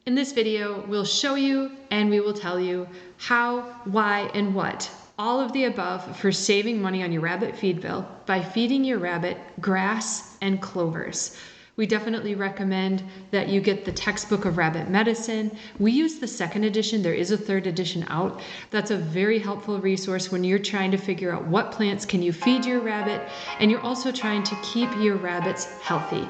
In this video, we'll show you and we will tell you how, why, and what, all of the above for saving money on your rabbit feed bill by feeding your rabbit grass and clovers. We definitely recommend that you get the textbook of rabbit medicine. We use the second edition. There is a third edition out. That's a very helpful resource when you're trying to figure out what plants can you feed your rabbit, and you're also trying to keep your rabbits healthy.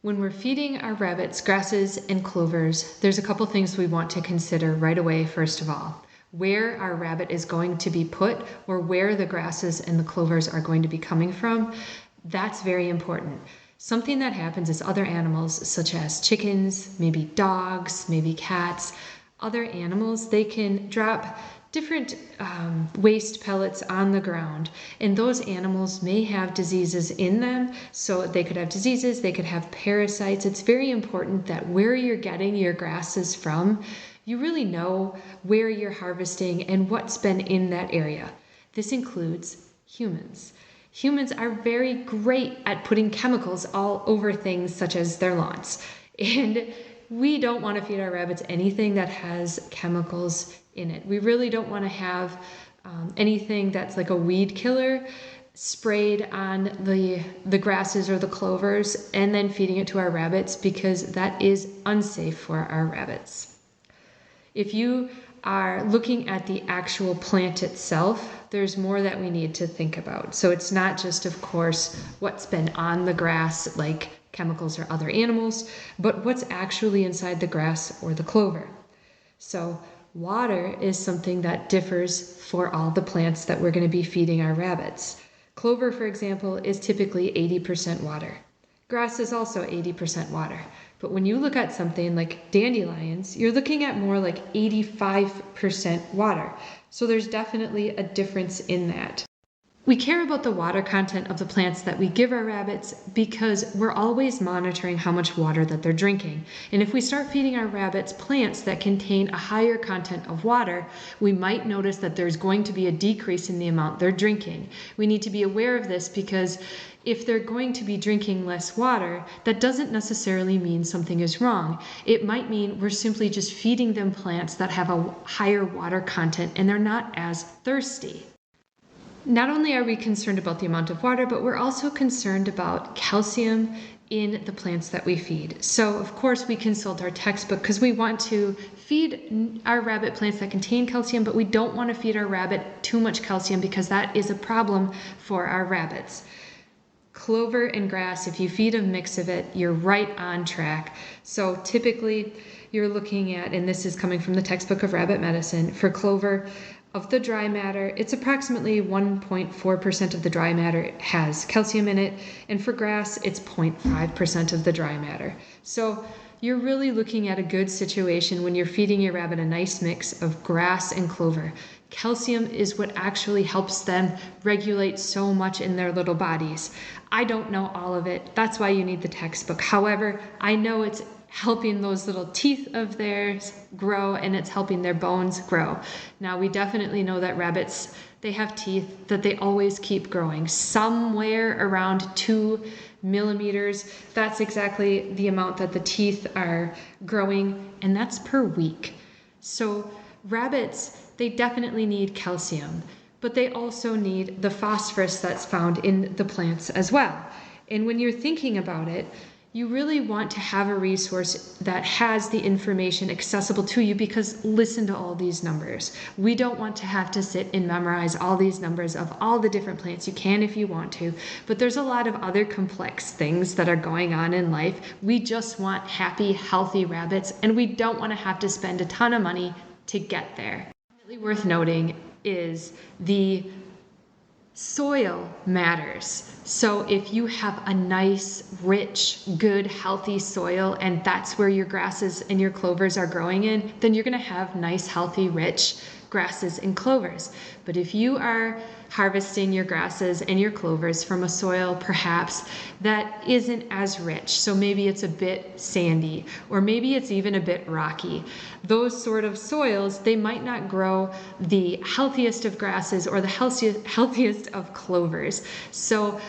When we're feeding our rabbits grasses and clovers, there's a couple things we want to consider right away. First of all, where our rabbit is going to be put, or where the grasses and the clovers are going to be coming from. That's very important. Something that happens is other animals, such as chickens, maybe dogs, maybe cats, other animals, they can drop different waste pellets on the ground, and those animals may have diseases in them. So they could have diseases, they could have parasites. It's very important that where you're getting your grasses from, you really know where you're harvesting and what's been in that area. This includes humans. Humans are very great at putting chemicals all over things such as their lawns. And we don't want to feed our rabbits anything that has chemicals in it. We really don't want to have anything that's like a weed killer sprayed on the grasses or the clovers and then feeding it to our rabbits, because that is unsafe for our rabbits. If you are looking at the actual plant itself, there's more that we need to think about. So it's not just, of course, what's been on the grass, like chemicals or other animals, but what's actually inside the grass or the clover. So water is something that differs for all the plants that we're going to be feeding our rabbits. Clover, for example, is typically 80% water. Grass is also 80% water. But when you look at something like dandelions, you're looking at more like 85% water. So there's definitely a difference in that. We care about the water content of the plants that we give our rabbits because we're always monitoring how much water that they're drinking. And if we start feeding our rabbits plants that contain a higher content of water, we might notice that there's going to be a decrease in the amount they're drinking. We need to be aware of this because if they're going to be drinking less water, that doesn't necessarily mean something is wrong. It might mean we're simply just feeding them plants that have a higher water content and they're not as thirsty. Not only are we concerned about the amount of water, but we're also concerned about calcium in the plants that we feed. So of course we consult our textbook because we want to feed our rabbit plants that contain calcium, but we don't want to feed our rabbit too much calcium because that is a problem for our rabbits. Clover and grass, if you feed a mix of it, you're right on track. So typically you're looking at, and this is coming from the textbook of rabbit medicine, for clover, of the dry matter, it's approximately 1.4% of the dry matter has calcium in it, and for grass, it's 0.5% of the dry matter. So you're really looking at a good situation when you're feeding your rabbit a nice mix of grass and clover. Calcium is what actually helps them regulate so much in their little bodies. I don't know all of it. That's why you need the textbook. However, I know it's helping those little teeth of theirs grow and it's helping their bones grow. Now, we definitely know that rabbits, they have teeth that they always keep growing, somewhere around 2 millimeters. That's exactly the amount that the teeth are growing, and that's per week. So rabbits, they definitely need calcium, but they also need the phosphorus that's found in the plants as well. And when you're thinking about it, you really want to have a resource that has the information accessible to you, because listen to all these numbers. We don't want to have to sit and memorize all these numbers of all the different plants. You can if you want to, but there's a lot of other complex things that are going on in life. We just want happy, healthy rabbits, and we don't want to have to spend a ton of money to get there. Really worth noting is the soil matters. So if you have a nice, rich, good, healthy soil, and that's where your grasses and your clovers are growing in, then you're going to have nice, healthy, rich grasses and clovers. But if you are harvesting your grasses and your clovers from a soil perhaps that isn't as rich, so maybe it's a bit sandy, or maybe it's even a bit rocky, those sort of soils, they might not grow the healthiest of grasses or the healthiest of clovers. So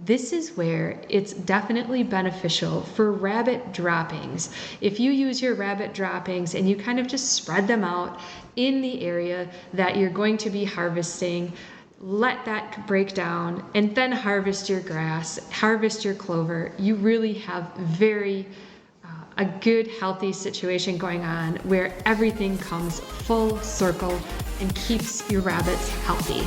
this is where it's definitely beneficial for rabbit droppings. If you use your rabbit droppings and you kind of just spread them out in the area that you're going to be harvesting, let that break down, and then harvest your grass, harvest your clover, you really have a good, healthy situation going on where everything comes full circle and keeps your rabbits healthy.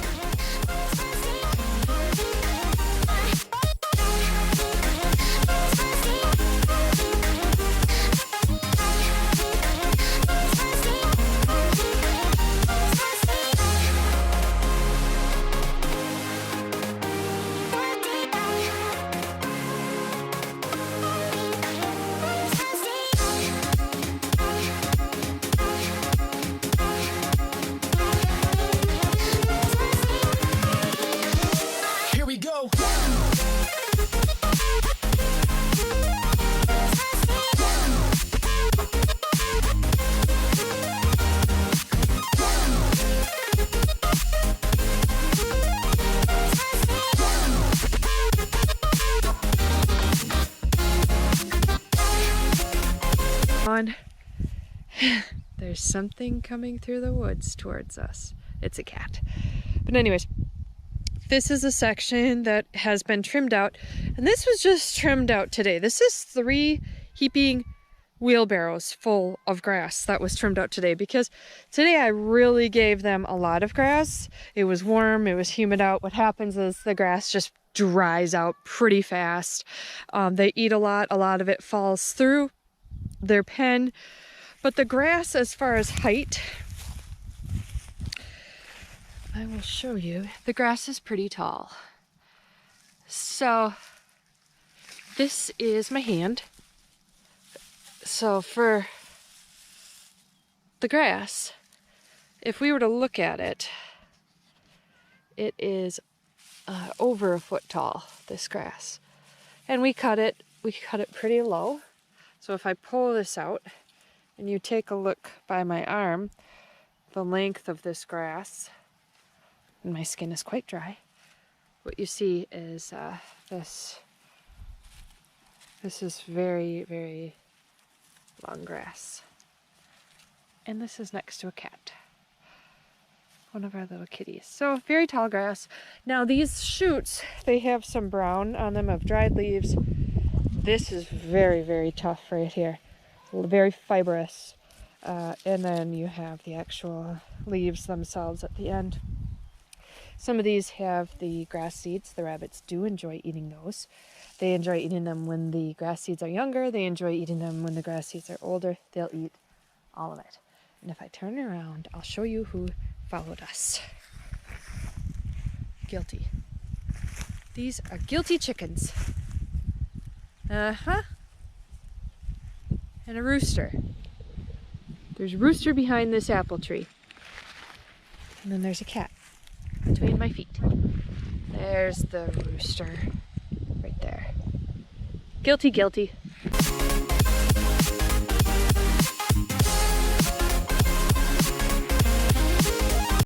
There's something coming through the woods towards us. It's a cat. But anyways, this is a section that has been trimmed out, and this was just trimmed out today. This is 3 heaping wheelbarrows full of grass that was trimmed out today, because today I really gave them a lot of grass. It was warm, it was humid out. What happens is the grass just dries out pretty fast. They eat a lot of it falls through their pen. But the grass, as far as height, I will show you. The grass is pretty tall. So this is my hand. So for the grass, if we were to look at it, it is over a foot tall, this grass. And we cut it pretty low. So if I pull this out, and you take a look by my arm, the length of this grass, and my skin is quite dry, what you see is this is very, very long grass. And this is next to a cat, one of our little kitties. So very tall grass. Now these shoots, they have some brown on them of dried leaves. This is very, very tough right here. Very fibrous, and then you have the actual leaves themselves at the end. Some of these have the grass seeds. The rabbits do enjoy eating those. They enjoy eating them when the grass seeds are younger. They enjoy eating them when the grass seeds are older. They'll eat all of it. And if I turn around, I'll show you who followed us. Guilty. These are guilty chickens. And a rooster. There's a rooster behind this apple tree. And then there's a cat between my feet. There's the rooster right there. Guilty, guilty.